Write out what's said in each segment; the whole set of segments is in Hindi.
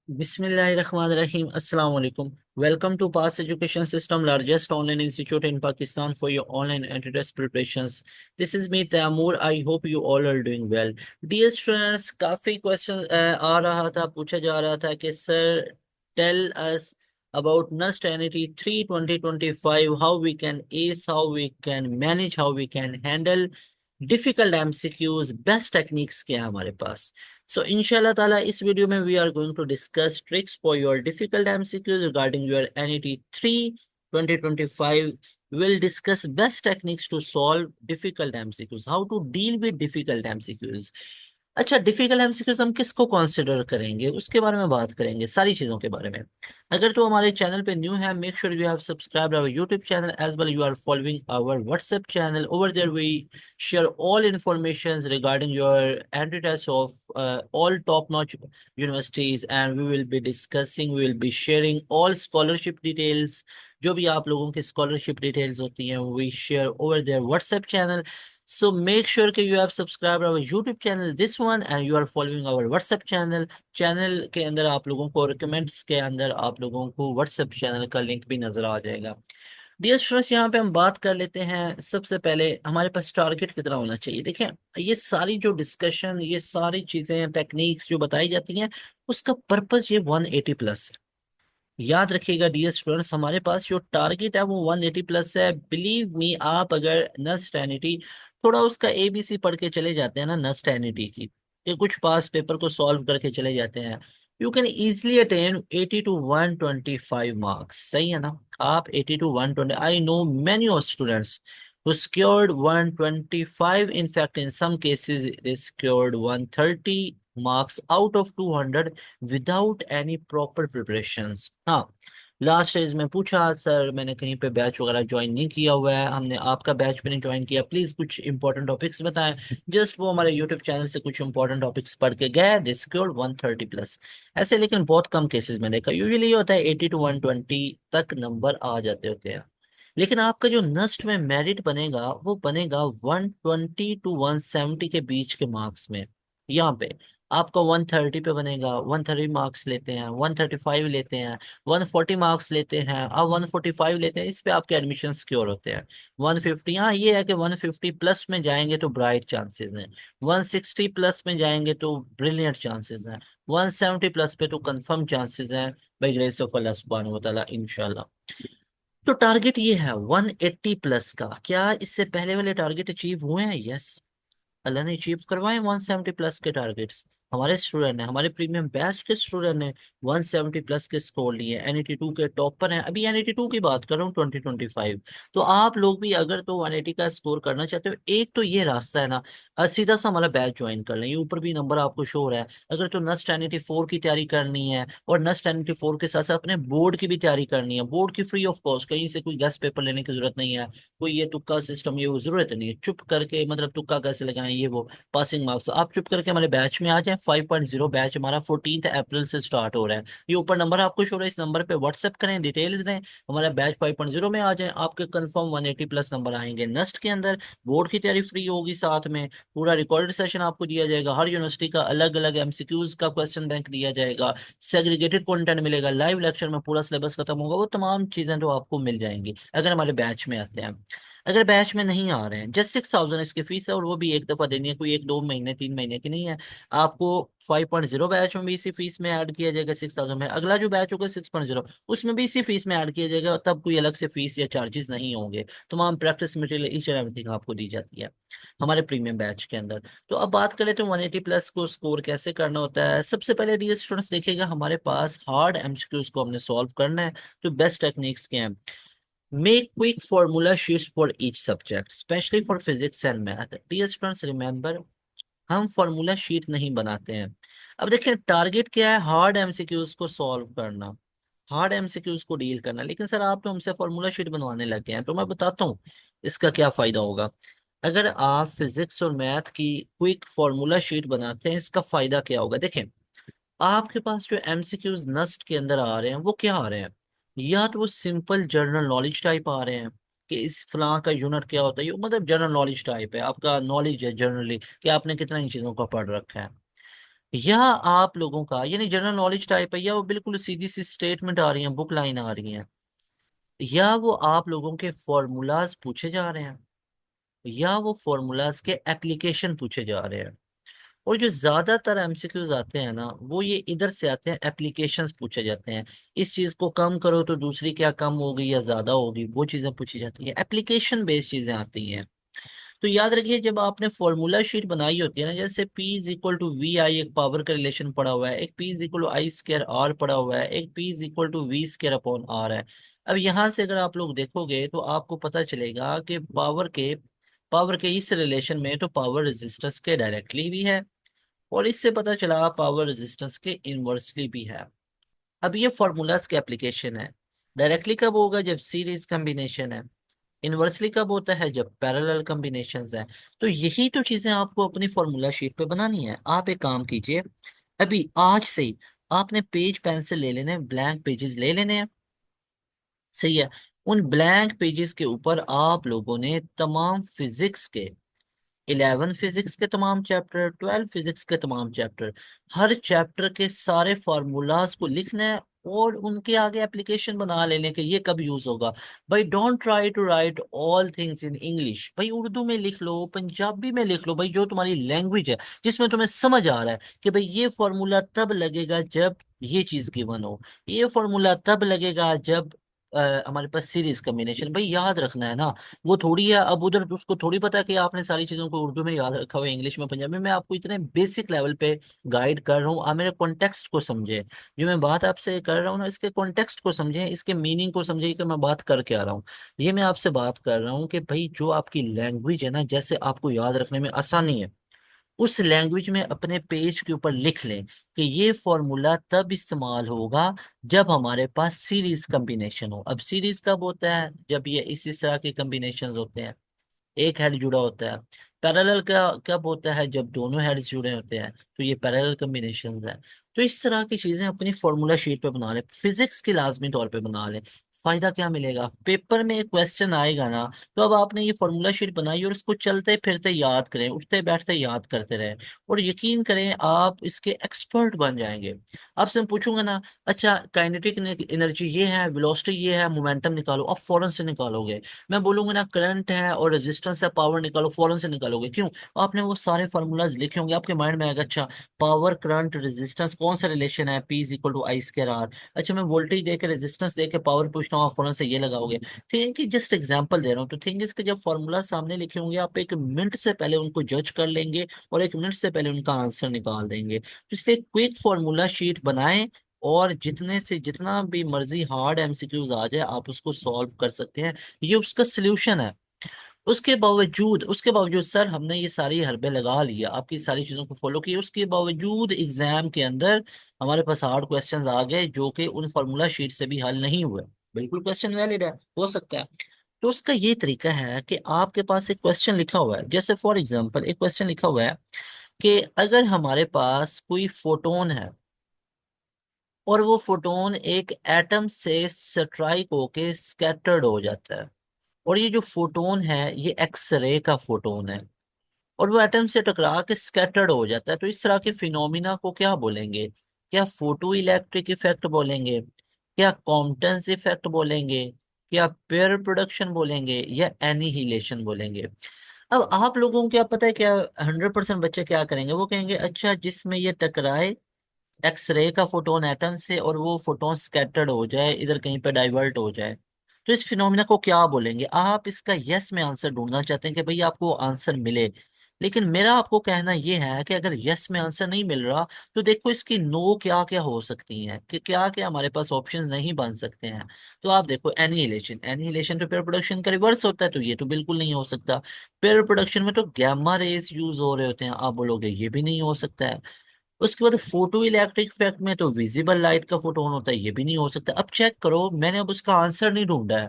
Bismillahirrahmanirrahim. Assalamu alaikum. Welcome to Pass Education System, largest online institute in Pakistan for your online entrance preparations. This is me, Taimur. I hope you all are doing well. Dear students, काफी क्वेश्चन आ रहा था, पूछा जा रहा था कि sir tell us about NUST NET 3 2025, how we can ace, how we can manage, how we can handle difficult MCQs, best techniques क्या है हमारे पास. So inshallah ताला इस वीडियो में we are going to discuss tricks for your difficult MCQs regarding your NET 3 2025. We'll discuss best techniques to solve difficult MCQs, how to deal with difficult MCQs. अच्छा, डिफिकल्ट एमसीक्यूज हम किसको कंसिडर करेंगे उसके बारे में बात करेंगे, सारी चीजों के बारे में. अगर तो हमारे चैनल पे न्यू है, make sure you have subscribed our YouTube channel as well you are following our WhatsApp channel. Over there we share all informations regarding your entry tests of all top-notch universities, and we will be discussing, we will be sharing all scholarship details. जो भी आप लोगों की स्कॉलरशिप डिटेल्स होती हैं we share over their WhatsApp channel. So make sure that you have subscribed our YouTube channel, this one, and you are following our WhatsApp channel. Channel के अंदर आप लोगों को रिकमेंड्स के अंदर आप लोगों को व्हाट्सएप चैनल का लिंक भी नजर आ जाएगा. डियर स्टूडेंट्स, यहाँ पे हम बात कर लेते हैं. सबसे पहले हमारे पास टारगेट कितना होना चाहिए. देखें, ये सारी जो डिस्कशन, ये सारी चीजें, टेक्निक्स जो बताई जाती हैं, उसका पर्पस ये 180 प्लस है. याद रखिएगा डियर स्टूडेंट्स, हमारे पास जो टारगेट है वो 180 प्लस है. बिलीव मी, आप अगर नस्ट एनिटी थोड़ा उसका एबीसी पढ़ के चले जाते हैं ना, नस्ट एनिटी की, कि कुछ पास पेपर को सॉल्व करके चले जाते हैं, you can easily attain 80 to 125 marks. सही है ना. आप 80 to 120, I know many of students who scored 125. In fact, in some cases they scored 130 marks out of 200 without any proper preparations. हाँ, लास्ट फेज में पूछा सर मैंने कहीं पे बैच वगैरह ज्वाइन नहीं किया हुआ है, हमने आपका बैच भी नहीं ज्वाइन किया, प्लीज कुछ इंपॉर्टेंट टॉपिक्स बताएं. जस्ट वो हमारे यूट्यूब चैनल से कुछ इंपॉर्टेंट टॉपिक्स पढ़ के गए, दे स्कोर्ड 130 प्लस. ऐसे लेकिन बहुत कम केसेस में देखा, यूजुअली ये होता है 80 to 120 तक नंबर आ जाते होते हैं. लेकिन आपका जो नस्ट में मेरिट बनेगा वो बनेगा 120 to 170 के बीच के मार्क्स में. यहाँ पे आपका 130 पे बनेगा, 130 मार्क्स लेते हैं, 135 लेते हैं, 140 मार्क्स लेते हैं, अब 145 लेते हैं, इस पे आपके एडमिशन सिक्योर होते हैं. 150, हाँ ये है कि 150 प्लस में जाएंगे तो ब्राइट चांसेस हैं, 160 प्लस में जाएंगे तो ब्रिलियंट चांसेस हैं, 170 प्लस पे तो कंफर्म चांसेस हैं बाय ग्रेस ऑफ अल्लाह सुब्हानहू व तआला इंशाल्लाह. तो टारगेट ये है 180 प्लस का. क्या इससे पहले वाले टारगेट अचीव हुए हैं? यस, अल्लाह ने अचीव करवाए 170 प्लस के टारगेट्स. हमारे स्टूडेंट ने, हमारे प्रीमियम बैच के स्टूडेंट ने 170 प्लस के स्कोर लिए, NET 2 के टॉपर हैं. अभी NET 2 की बात कर रहा हूँ 2025. तो आप लोग भी अगर तो 180 का स्कोर करना चाहते हो, एक तो ये रास्ता है ना, सीधा सा हमारा बैच ज्वाइन कर लें. ये ऊपर भी नंबर आपको शो हो रहा है. अगर तो नस्ट NET 4 की तैयारी करनी है और नस्ट NET 4 के साथ साथ अपने बोर्ड की भी तैयारी करनी है, बोर्ड की फ्री ऑफ कॉस्ट, कहीं से कोई गेस्ट पेपर लेने की जरूरत नहीं है, कोई ये तुक्का सिस्टम ये वो जरूरत नहीं है. चुप करके, मतलब तुक्का कैसे लगाएं ये वो, पासिंग मार्क्स, आप चुप करके हमारे बैच में आ जाएं. 5.0 बैच हमारा 14 अप्रैल से स्टार्ट हो रहा है. ये ऊपर नंबर आपको शो हो रहा है, इस नंबर पे व्हाट्सएप करें, डिटेल्स दें, हमारा बैच 5.0 में आ जाए, आपके कंफर्म 180 प्लस नंबर आएंगे. नस्ट के अंदर बोर्ड की तैयारी फ्री होगी, साथ में पूरा रिकॉर्डेड सेशन आपको दिया जाएगा, हर यूनिवर्सिटी का अलग अलग एमसीक्यूज का क्वेश्चन बैंक दिया जाएगा, सेग्रीगेटेड कंटेंट मिलेगा, लाइव लेक्चर में पूरा सिलेबस खत्म होगा, वो तमाम चीजें तो आपको मिल जाएंगी अगर हमारे बैच में आते हैं. अगर बैच में नहीं आ रहे हैं, जस्ट 6,000 इसकी फीस है, और वो भी एक दफा देनी है, कोई 1 2 महीने 3 महीने की नहीं है. आपको 5.0 बैच में भी इसी फीस में ऐड किया जाएगा 6,000 में, अगला जो बैच होगा 6.0 उसमें भी इसी फीस में ऐड किया जाएगा, तब कोई अलग से फीस या चार्जेस नहीं होंगे. तमाम practice material each and everything आपको दी जाती है हमारे प्रीमियम बैच के अंदर. तो अब बात कर लेते हैं 180 प्लस को स्कोर कैसे करना होता है. सबसे पहले डियर स्टूडेंट्स देखिएगा, हमारे पास हार्ड एमसीक्यूज को हमने सॉल्व करना है. तो बेस्ट टेक्निक्स क्या हैं? Make quick formula sheets for each subject, especially for physics and math. Dear students, remember, हम फॉर्मूला शीट नहीं बनाते हैं. अब देखिए, टारगेट क्या है? हार्ड एमसीक्यूज को सॉल्व करना, हार्ड एमसीक्यूज को डील करना. लेकिन सर आप तो हमसे फॉर्मूला शीट बनवाने लग गए हैं, तो मैं बताता हूँ इसका क्या फायदा होगा. अगर आप फिजिक्स और मैथ की क्विक फॉर्मूला शीट बनाते हैं, इसका फायदा क्या होगा? देखें, आपके पास जो एमसीक्यूज नस्ट के अंदर आ रहे हैं वो क्या आ रहे हैं? या तो वो सिंपल जनरल नॉलेज टाइप आ रहे हैं कि इस फलां का यूनिट क्या होता है, ये मतलब जनरल नॉलेज टाइप है, आपका नॉलेज है जनरली कि आपने कितना इन चीजों का पढ़ रखा है. या आप लोगों का यानी जनरल नॉलेज टाइप है, या वो बिल्कुल सीधी सी स्टेटमेंट आ रही है, बुक लाइन आ रही है, या वो आप लोगों के फॉर्मूलाज पूछे जा रहे हैं, या वो फॉर्मूलाज के एप्लीकेशन पूछे जा रहे हैं। और जो ज्यादातर एमसीक्यूज आते हैं ना, वो ये इधर से आते हैं, एप्लीकेशंस पूछे जाते हैं। इस चीज को कम करो तो दूसरी क्या कम होगी या ज्यादा होगी, वो चीजें पूछी जाती हैं, एप्लीकेशन बेस्ड चीजें आती हैं। तो याद रखिए, जब आपने फॉर्मूला शीट बनाई होती है ना, जैसे P is equal to V I, एक पावर का रिलेशन पड़ा हुआ है, एक P is equal to I square R पड़ा हुआ है, एक P is equal to V square upon R है। अब यहाँ से अगर आप लोग देखोगे तो आपको पता चलेगा कि पावर के इस रिलेशन में तो पावर रेजिस्टेंस के डायरेक्टली भी है, और इससे पता चला पावर रेजिस्टेंस के इनवर्सली भी है। अब ये फॉर्मूलाज की एप्लीकेशन है। डायरेक्टली कब होगा? जब सीरीज कॉम्बिनेशन है। इनवर्सली कब होता है? जब पैरेलल कॉम्बिनेशंस है। तो यही तो चीजें आपको अपनी फॉर्मूला शीट पे बनानी है। आप एक काम कीजिए, अभी आज से ही आपने पेज पेंसिल ले लेने, ब्लैंक पेजेस ले लेने हैं। सही है। उन ब्लैंक पेजेस के ऊपर आप लोगों ने तमाम फिजिक्स के, 11 फिजिक्स के तमाम चैप्टर, 12 फिजिक्स के तमाम चैप्टर, हर चैप्टर के सारे फार्मूलाज को लिखना है, और उनके आगे एप्लीकेशन बना लेने के ये कब यूज होगा। भाई don't try to write all things in English. भाई उर्दू में लिख लो, पंजाबी में लिख लो, भाई जो तुम्हारी लैंग्वेज है, जिसमें तुम्हें समझ आ रहा है कि भाई ये फॉर्मूला तब लगेगा जब ये चीज गिवन हो, ये फॉर्मूला तब लगेगा जब हमारे पास सीरीज कॉम्बिनेशन। भाई याद रखना है ना, वो थोड़ी है अब उधर उसको थोड़ी पता है कि आपने सारी चीजों को उर्दू में याद रखा हुआ है, इंग्लिश में, पंजाबी में। मैं आपको इतने बेसिक लेवल पे गाइड कर रहा हूँ, आप मेरे कॉन्टेक्स्ट को समझे। जो मैं बात आपसे कर रहा हूँ ना, इसके कॉन्टेक्स्ट को समझे, इसके मीनिंग को समझे कि मैं बात कर क्या रहा हूँ। ये मैं आपसे बात कर रहा हूँ कि भाई जो आपकी लैंग्वेज है ना, जैसे आपको याद रखने में आसानी है, उस लैंग्वेज में अपने पेज के ऊपर लिख लें कि ये फॉर्मूला तब इस्तेमाल होगा जब हमारे पास सीरीज कॉम्बिनेशन हो। अब सीरीज कब होता है? जब ये इस तरह के कॉम्बिनेशंस होते हैं, एक हेड जुड़ा होता है। पैरेलल का कब होता है? जब दोनों हेड्स जुड़े होते हैं, तो ये पैरेलल कॉम्बिनेशंस है। तो इस तरह की चीजें अपनी फॉर्मूला शीट पे बना ले, फिजिक्स की लाजमी तौर पे बना ले। फायदा क्या मिलेगा? पेपर में एक क्वेश्चन आएगा ना, तो अब आपने ये फॉर्मूला शीट बनाई और इसको चलते फिरते याद करें, उठते बैठते याद करते रहें, और यकीन करें आप इसके एक्सपर्ट बन जाएंगे। आपसे मैं पूछूंगा ना, अच्छा काइनेटिक एनर्जी ये है, वेलोसिटी ये है, मोमेंटम निकालो, आप फौरन से निकालोगे। मैं बोलूंगा ना करंट है और रेजिस्टेंस है, पावर निकालो, फौरन से निकालोगे। क्यों? आपने वो सारे फार्मूलाज लिखे होंगे, आपके माइंड में आएगा अच्छा पावर, करंट, रेजिस्टेंस कौन सा रिलेशन है, P is equal to I square R. अच्छा मैं वोल्टेज दे के, रेजिस्टेंस दे के पावर पूछता हूँ, आप फौरन से ये लगाओगे। थिंक कि जस्ट एग्जांपल दे रहा हूँ, तो थिंक इसके जब फार्मूला सामने लिखे होंगे, आप 1 मिनट से पहले उनको जज कर लेंगे, और 1 मिनट से पहले उनका आंसर निकाल देंगे। तो इसलिए क्विक फार्मूला शीट बनाएं, और जितने से जितना भी मर्जी हार्ड एमसीक्यूज आ जाए आप उसको सॉल्व कर सकते हैं। ये उसका सोल्यूशन है। उसके बावजूद सर हमने ये सारी हरबे लगा लिया, आपकी सारी चीजों को फॉलो किया, उसके बावजूद एग्जाम के अंदर हमारे पास हार्ड क्वेश्चंस आ गए जो कि उन फॉर्मूला शीट से भी हल नहीं हुए। बिल्कुल क्वेश्चन वैलिड है, हो सकता है। तो उसका ये तरीका है कि आपके पास एक क्वेश्चन लिखा हुआ है, जैसे फॉर एग्जांपल एक क्वेश्चन लिखा हुआ है कि अगर हमारे पास कोई फोटोन है, और वो फोटोन एक एटम से स्ट्राइक होके स्कैटर्ड हो जाता है, और ये जो फोटोन है ये एक्सरे का फोटोन है, और वो एटम से टकरा के स्कैटर्ड हो जाता है, तो इस तरह के फिनोमिना को क्या बोलेंगे? क्या फोटो इलेक्ट्रिक इफेक्ट बोलेंगे, क्या कॉम्पटेंस इफेक्ट बोलेंगे, क्या पेयर प्रोडक्शन बोलेंगे, या एनिहिलेशन बोलेंगे? अब आप लोगों को क्या पता है क्या? 100% बच्चे क्या करेंगे? वो कहेंगे अच्छा जिसमें ये टकराए एक्सरे का फोटोन एटम से, और वो फोटोन स्कैटर्ड हो जाए, इधर कहीं पे डाइवर्ट हो जाए, तो इस फिनोमिना को क्या बोलेंगे? आप इसका यस में आंसर ढूंढना चाहते हैं कि भाई आपको आंसर मिले। लेकिन मेरा आपको कहना यह है कि अगर यस में आंसर नहीं मिल रहा, तो देखो इसकी नो क्या क्या हो सकती हैं, कि क्या क्या हमारे पास ऑप्शन नहीं बन सकते हैं। तो आप देखो, एनिहिलेशन, एनिहिलेशन तो पेयर प्रोडक्शन का रिवर्स होता है, तो ये तो बिल्कुल नहीं हो सकता। पेयर प्रोडक्शन में तो गैमा रेज यूज हो रहे होते हैं, आप बोलोगे ये भी नहीं हो सकता है। उसके बाद फोटो इलेक्ट्रिक इफेक्ट में तो विजिबल लाइट का फोटोन होता है, ये भी नहीं हो सकता। अब चेक करो, मैंने अब उसका आंसर नहीं ढूंढा है,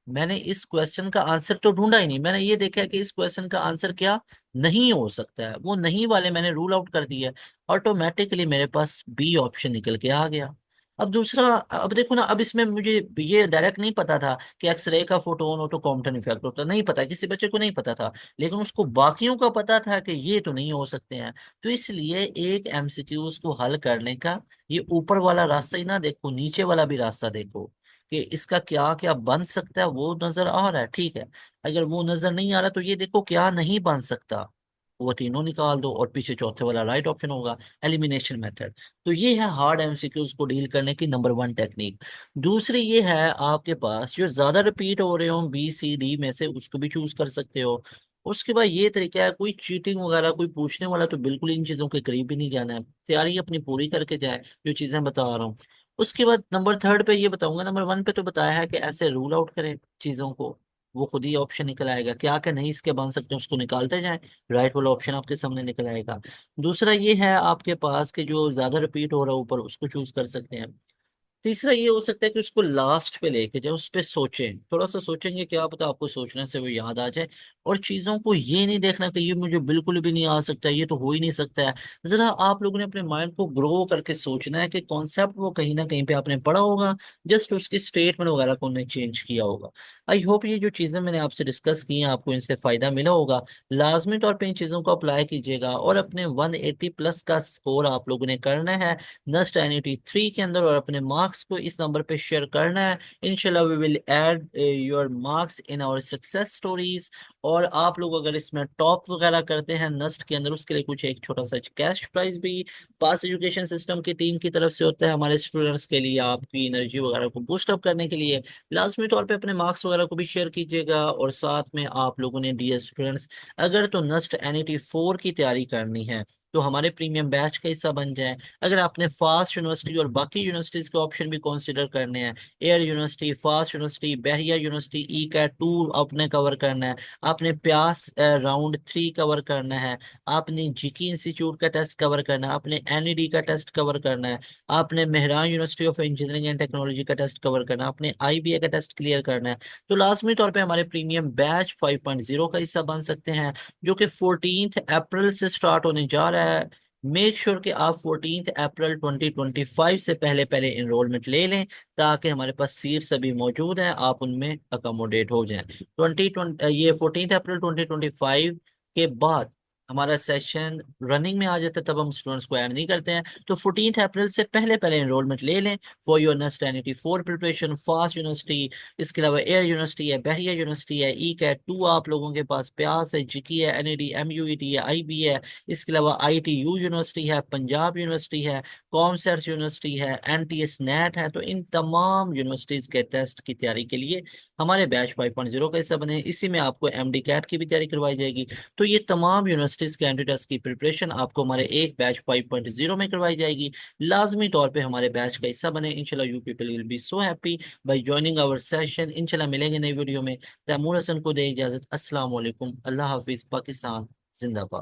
मैंने इस क्वेश्चन का आंसर तो ढूंढा ही नहीं, मैंने ये देखा है कि इस क्वेश्चन का आंसर क्या नहीं हो सकता है, वो नहीं वाले मैंने रूल आउट कर दिया, ऑटोमेटिकली मेरे पास बी ऑप्शन निकल के आ गया। अब दूसरा, अब देखो ना, अब इसमें मुझे ये डायरेक्ट नहीं पता था कि एक्सरे का फोटोन हो तो कॉम्पटन इफेक्ट होता, नहीं पता, किसी बच्चे को नहीं पता था, लेकिन उसको बाकियों का पता था कि ये तो नहीं हो सकते हैं। तो इसलिए एक एमसीक्यूज को हल करने का ये ऊपर वाला रास्ता ही ना देखो, नीचे वाला भी रास्ता देखो कि इसका क्या क्या बन सकता है, वो नजर आ रहा है, ठीक है। अगर वो नजर नहीं आ रहा तो ये देखो क्या नहीं बन सकता, वो तीनों निकाल दो और पीछे चौथे वाला राइट ऑप्शन होगा, एलिमिनेशन मेथड। तो ये है हार्ड एमसीक्यूज को डील करने की नंबर वन टेक्निक। दूसरी ये है आपके पास जो ज्यादा रिपीट हो रहे हो बी सी डी में से, उसको भी चूज कर सकते हो। उसके बाद ये तरीका है, कोई चीटिंग वगैरह कोई पूछने वाला तो बिल्कुल इन चीजों के करीब भी नहीं जाना है, तैयारी अपनी पूरी करके जाए, जो चीजें बता रहा हूँ। उसके बाद नंबर थर्ड पे ये बताऊंगा, नंबर वन पे तो बताया है कि ऐसे रूल आउट करें चीजों को, वो खुद ही ऑप्शन निकल आएगा, क्या क्या नहीं इसके बन सकते हैं उसको निकालते जाएं, राइट वाला ऑप्शन आपके सामने निकल आएगा। दूसरा ये है आपके पास कि जो ज्यादा रिपीट हो रहा है ऊपर, उसको चूज कर सकते हैं। तीसरा ये हो सकता है कि उसको लास्ट पे लेके जाए, उस पे सोचें, थोड़ा सा सोचेंगे, क्या पता आपको सोचने से वो याद आ जाए। और चीजों को ये नहीं देखना कि ये मुझे बिल्कुल भी नहीं आ सकता, ये तो हो ही नहीं सकता है। जरा आप लोगों ने अपने माइंड को ग्रो करके सोचना है कि कॉन्सेप्ट वो कहीं ना कहीं पे आपने पढ़ा होगा, जस्ट उसकी स्टेटमेंट वगैरह को उन्हें चेंज किया होगा। आई होप ये जो चीजें मैंने आपसे डिस्कस की हैं आपको इनसे फायदा मिला होगा। लाजमी तौर पे इन चीजों को अप्लाई कीजिएगा और अपने 180 प्लस का स्कोर आप लोगों ने करना है नस्ट एनईटी 3 के अंदर, और अपने मार्क्स को इस नंबर पे शेयर करना है। इंशाल्लाह we will add your marks in our success stories. और आप लोग अगर इसमें टॉप वगैरह करते हैं नस्ट के अंदर, उसके लिए कुछ एक छोटा सा कैश प्राइज भी पास एजुकेशन सिस्टम की टीम की तरफ से होता है हमारे स्टूडेंट्स के लिए, आपकी एनर्जी वगैरह को बूस्ट अप करने के लिए। लाजमी तौर पे अपने मार्क्स वगैरह को भी शेयर कीजिएगा। और साथ में आप लोगों ने डियर स्टूडेंट्स, अगर तो नस्ट एनईटी 4 की तैयारी करनी है तो हमारे प्रीमियम बैच का हिस्सा बन जाए। अगर आपने फास्ट यूनिवर्सिटी और बाकी यूनिवर्सिटीज के ऑप्शन भी कंसीडर करने हैं, एयर यूनिवर्सिटी, फास्ट यूनिवर्सिटी, बहरिया यूनिवर्सिटी, ई कैट 2 आपने कवर करना है, आपने प्यास राउंड 3 कवर करना है, आपने जीकी इंस्टीट्यूट का टेस्ट कवर करना है, आपने एनईडी का टेस्ट कवर करना है, आपने Mehran university of engineering and technology का टेस्ट कवर करना है, आपने आईबीए का टेस्ट क्लियर करना है, तो लाजमी तौर पे हमारे प्रीमियम बैच 5.0 का हिस्सा बन सकते हैं, जो कि 14 अप्रैल से स्टार्ट होने जा रहा है। मेक श्योर कि आप 14 अप्रैल 2025 से पहले पहले इनरोलमेंट ले लें, ताकि हमारे पास सीट्स अभी मौजूद हैं, आप उनमें अकोमोडेट हो जाएं। 2020 ये 14 अप्रैल 2025 के बाद हमारा सेशन रनिंग में आ जाता है, तब हम स्टूडेंट्स को ऐड नहीं करते हैं। तो 14 अप्रैल से पहले पहले इनरोलमेंट ले लें for your next NET 4 preparation, fast university, इसके अलावा एयर यूनिवर्सिटी है, बहरिया यूनिवर्सिटी है, ई कैट 2 आप लोगों के पास, प्यास है, जिकी है, एनईडी, एमयूईटी है, आईबी है, इसके अलावा आईटीयू यूनिवर्सिटी है, पंजाब यूनिवर्सिटी है, कॉमसर्स यूनिवर्सिटी है, एनटीएस नेट है। तो इन तमाम यूनिवर्सिटीज के टेस्ट की तैयारी के लिए हमारे बैच 5.0 का हिस्सा बने, इसी में आपको एमडी कैट की भी तैयारी करवाई जाएगी। तो ये तमाम यूनिवर्सिटीज के एंट्री टेस्ट की प्रिपरेशन आपको हमारे एक बैच 5.0 में करवाई जाएगी। लाजमी तौर पे हमारे बैच का हिस्सा बने, इंशाल्लाह you people will be so happy by joining our session. इंशाल्लाह मिलेंगे नई वीडियो में। तैमूर हसन को दे इजाजत। अस्सलाम वालेकुम, अल्लाह हाफिज, पाकिस्तान जिंदाबाद।